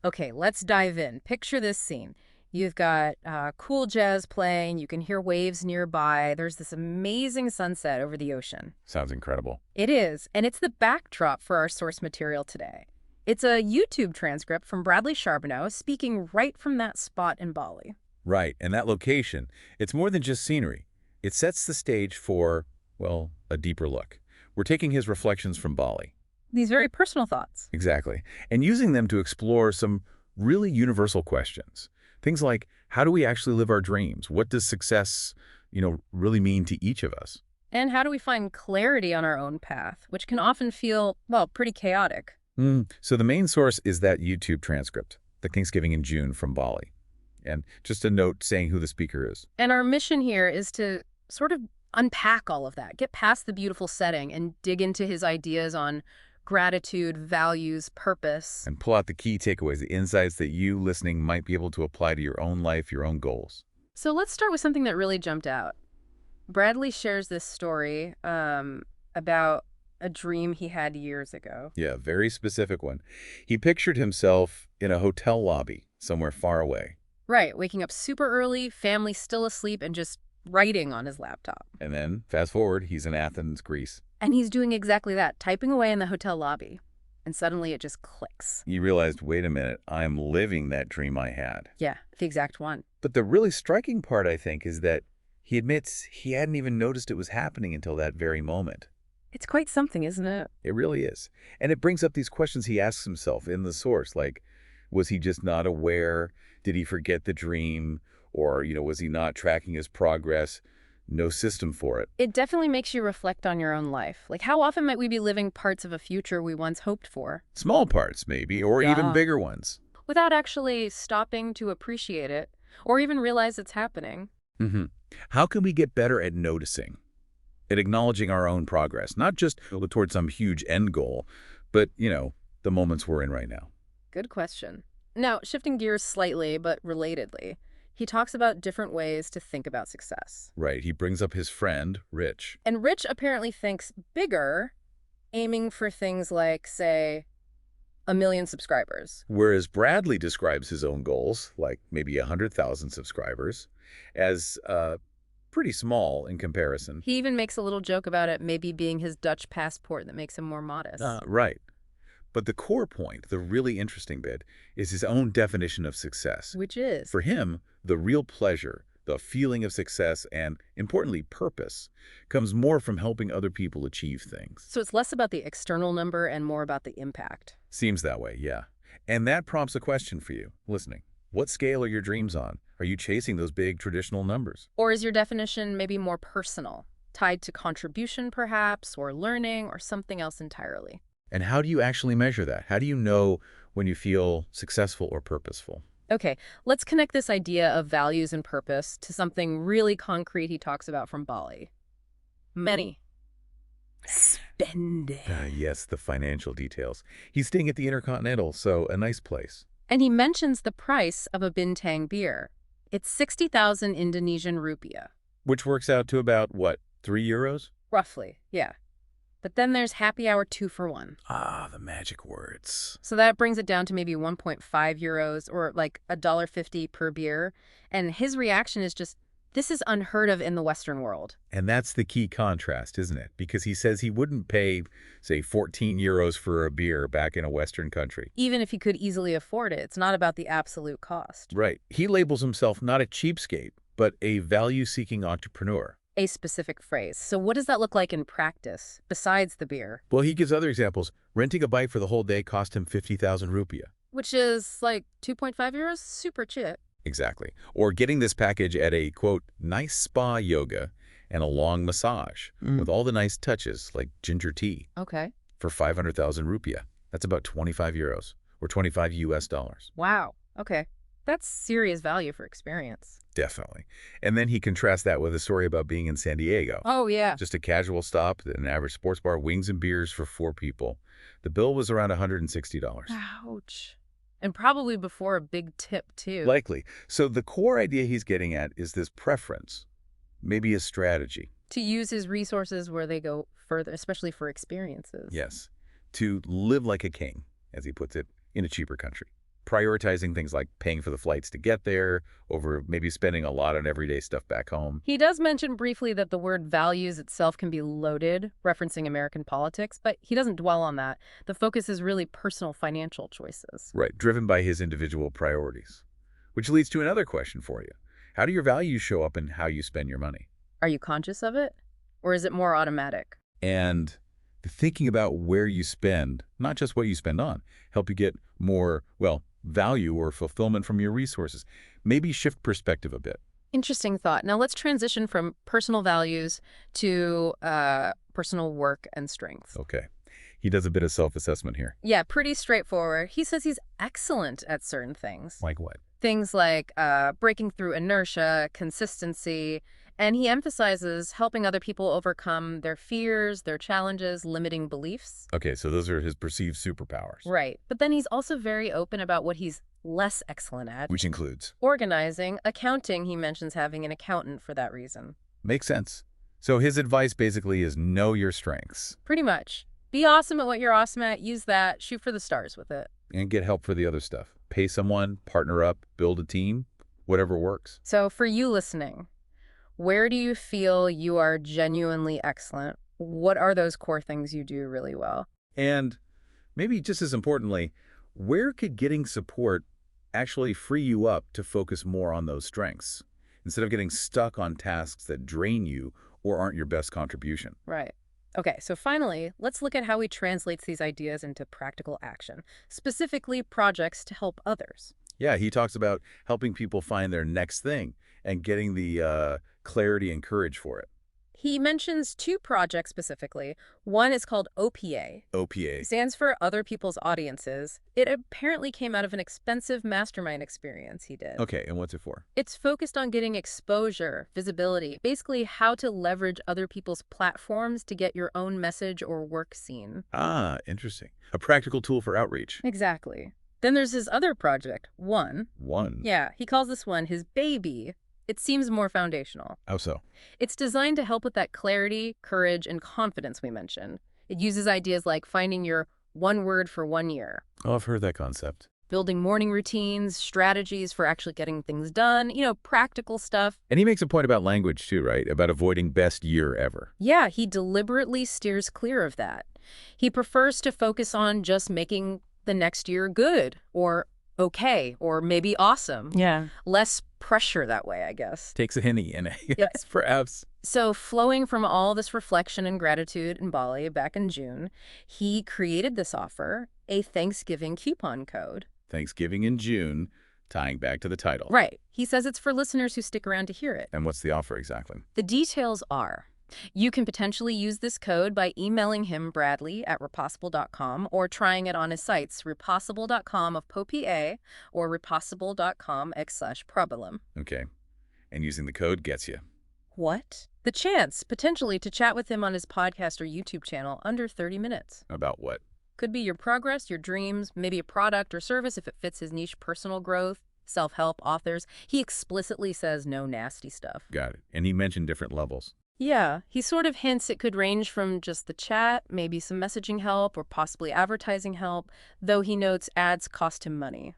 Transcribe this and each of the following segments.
Okay, let's dive in. Picture this scene. You've got cool jazz playing, you can hear waves nearby, there's this amazing sunset over the ocean. Sounds incredible. It is, and it's the backdrop for our source material today. It's a YouTube transcript from Bradley Charbonneau speaking right from that spot in Bali. Right, and that location, it's more than just scenery. It sets the stage for, well, a deeper look. We're taking his reflections from Bali. These very personal thoughts. Exactly. And using them to explore some really universal questions. Things like, how do we actually live our dreams? What does success, really mean to each of us? And how do we find clarity on our own path, which can often feel, well, pretty chaotic? So the main source is that YouTube transcript, the Thanksgiving in June from Bali. And just a note saying who the speaker is. And our mission here is to sort of unpack all of that, get past the beautiful setting and dig into his ideas on gratitude, values, purpose. And pull out the key takeaways, the insights that you listening might be able to apply to your own life, your own goals. So let's start with something that really jumped out. Bradley shares this story about a dream he had years ago. Yeah, very specific one. He pictured himself in a hotel lobby somewhere far away. Right, waking up super early, family still asleep, and just writing on his laptop. And then, fast forward, he's in Athens, Greece. And he's doing exactly that, typing away in the hotel lobby. And suddenly it just clicks. He realized, wait a minute, I'm living that dream I had. Yeah, the exact one. But the really striking part, I think, is that he admits he hadn't even noticed it was happening until that very moment. It's quite something, isn't it? It really is. And it brings up these questions he asks himself in the source, like, was he just not aware? Did he forget the dream? Or, was he not tracking his progress? No system for it. It definitely makes you reflect on your own life. Like, how often might we be living parts of a future we once hoped for? Small parts, maybe, or even bigger ones. Without actually stopping to appreciate it, or even realize it's happening. How can we get better at noticing, at acknowledging our own progress, not just towards some huge end goal, but, the moments we're in right now? Good question. Now, shifting gears slightly, but relatedly, he talks about different ways to think about success. Right. He brings up his friend, Rich. And Rich apparently thinks bigger, aiming for things like, say, 1 million subscribers. Whereas Bradley describes his own goals, like maybe 100,000 subscribers, as pretty small in comparison. He even makes a little joke about it maybe being his Dutch passport that makes him more modest. Right. But the core point, the really interesting bit, is his own definition of success. Which is? For him, the real pleasure, the feeling of success, and, importantly, purpose, comes more from helping other people achieve things. So it's less about the external number and more about the impact. Seems that way, yeah. And that prompts a question for you, listening. What scale are your dreams on? Are you chasing those big traditional numbers? Or is your definition maybe more personal, tied to contribution perhaps, or learning, or something else entirely? And how do you actually measure that? How do you know when you feel successful or purposeful? Okay, let's connect this idea of values and purpose to something really concrete he talks about from Bali. Money. Spending. Yes, the financial details. He's staying at the Intercontinental, so a nice place. And he mentions the price of a bintang beer. It's 60,000 Indonesian rupiah. Which works out to about, what, €3? Roughly, yeah. But then there's happy hour 2 for 1. Ah, the magic words. So that brings it down to maybe 1.5 euros or like $1.50 per beer. And his reaction is just, this is unheard of in the Western world. And that's the key contrast, isn't it? Because he says he wouldn't pay, say, 14 euros for a beer back in a Western country. Even if he could easily afford it, it's not about the absolute cost. Right. He labels himself not a cheapskate, but a value-seeking entrepreneur. A specific phrase. So what does that look like in practice, besides the beer? Well, he gives other examples. Renting a bike for the whole day cost him 50,000 rupiah. Which is like 2.5 euros? Super cheap. Exactly. Or getting this package at a, quote, nice spa yoga and a long massage with all the nice touches like ginger tea. Okay. For 500,000 rupiah. That's about 25 euros or 25 US dollars. Wow. Okay. That's serious value for experience. Definitely. And then he contrasts that with a story about being in San Diego. Oh, yeah. Just a casual stop at an average sports bar, wings and beers for 4 people. The bill was around $160. Ouch. And probably before a big tip, too. Likely. So the core idea he's getting at is this preference, maybe a strategy. To use his resources where they go further, especially for experiences. Yes. To live like a king, as he puts it, in a cheaper country. prioritizing things like paying for the flights to get there over maybe spending a lot on everyday stuff back home. He does mention briefly that the word values itself can be loaded, referencing American politics, but he doesn't dwell on that. The focus is really personal financial choices. Right, driven by his individual priorities. Which leads to another question for you. How do your values show up in how you spend your money? Are you conscious of it? Or is it more automatic? And thinking about where you spend, not just what you spend on, help you get more, well, value or fulfillment from your resources. Maybe shift perspective a bit. Interesting thought. Now let's transition from personal values to personal work and strengths. Okay. He does a bit of self-assessment here. Yeah, pretty straightforward. He says he's excellent at certain things. Like what? Things like breaking through inertia, consistency, and he emphasizes helping other people overcome their fears, their challenges, limiting beliefs. Okay, so those are his perceived superpowers. Right. But then he's also very open about what he's less excellent at. Which includes? Organizing, accounting. He mentions having an accountant for that reason. Makes sense. So his advice basically is know your strengths. Pretty much. Be awesome at what you're awesome at. Use that. Shoot for the stars with it. And get help for the other stuff. Pay someone, partner up, build a team, whatever works. So for you listening, where do you feel you are genuinely excellent? What are those core things you do really well? And maybe just as importantly, where could getting support actually free you up to focus more on those strengths instead of getting stuck on tasks that drain you or aren't your best contribution? Right. Okay, so finally, let's look at how he translates these ideas into practical action, specifically projects to help others. Yeah, he talks about helping people find their next thing and getting the clarity and courage for it. He mentions two projects specifically. One is called OPA. OPA. Stands for Other People's Audiences. It apparently came out of an expensive mastermind experience he did. Okay, and what's it for? It's focused on getting exposure, visibility, basically how to leverage other people's platforms to get your own message or work seen. Ah, interesting. A practical tool for outreach. Exactly. Then there's his other project, One. One. Yeah, he calls this one his baby. It seems more foundational. How so? It's designed to help with that clarity, courage, and confidence we mentioned. It uses ideas like finding your one word for 1 year, Oh, I've heard that concept. building morning routines, strategies for actually getting things done, practical stuff. And he makes a point about language too, right? About avoiding best year ever. Yeah, he deliberately steers clear of that. He prefers to focus on just making the next year good or okay or maybe awesome. Yeah. Less pressure that way, I guess. Takes a hinny in it, Yeah. yes, perhaps. So flowing from all this reflection and gratitude in Bali back in June, he created this offer, a Thanksgiving coupon code. Thanksgiving in June, tying back to the title. Right. He says it's for listeners who stick around to hear it. And what's the offer exactly? The details are, you can potentially use this code by emailing him, Bradley, at repossible.com, or trying it on his sites, repossible.com of POPA or repossible.com/problem. Okay. And using the code gets you. What? The chance, potentially, to chat with him on his podcast or YouTube channel under 30 minutes. About what? Could be your progress, your dreams, maybe a product or service if it fits his niche, personal growth, self-help, authors. He explicitly says no nasty stuff. Got it. And he mentioned different levels. Yeah, he sort of hints it could range from just the chat, maybe some messaging help, or possibly advertising help, though he notes ads cost him money.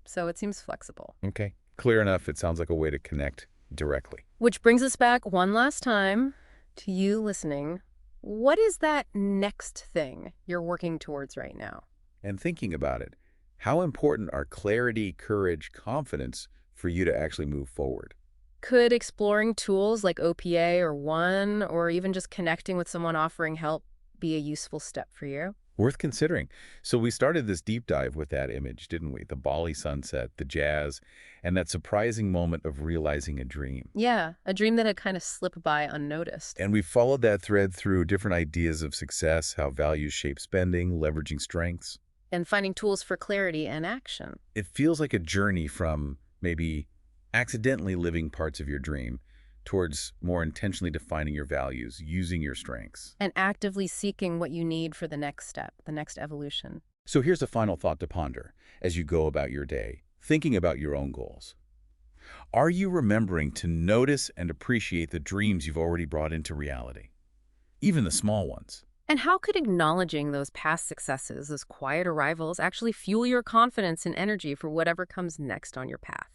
So it seems flexible. Okay. Clear enough. It sounds like a way to connect directly. Which brings us back one last time to you listening. What is that next thing you're working towards right now? And thinking about it, how important are clarity, courage, confidence for you to actually move forward? Could exploring tools like OPA or One, or even just connecting with someone offering help, be a useful step for you? Worth considering. So we started this deep dive with that image, didn't we? The Bali sunset, the jazz, and that surprising moment of realizing a dream. Yeah, a dream that had kind of slipped by unnoticed. And we followed that thread through different ideas of success, how values shape spending, leveraging strengths. And finding tools for clarity and action. It feels like a journey from maybe accidentally living parts of your dream towards more intentionally defining your values, using your strengths. And actively seeking what you need for the next step, the next evolution. So here's a final thought to ponder as you go about your day, thinking about your own goals. Are you remembering to notice and appreciate the dreams you've already brought into reality? Even the small ones. And how could acknowledging those past successes, those quiet arrivals, actually fuel your confidence and energy for whatever comes next on your path?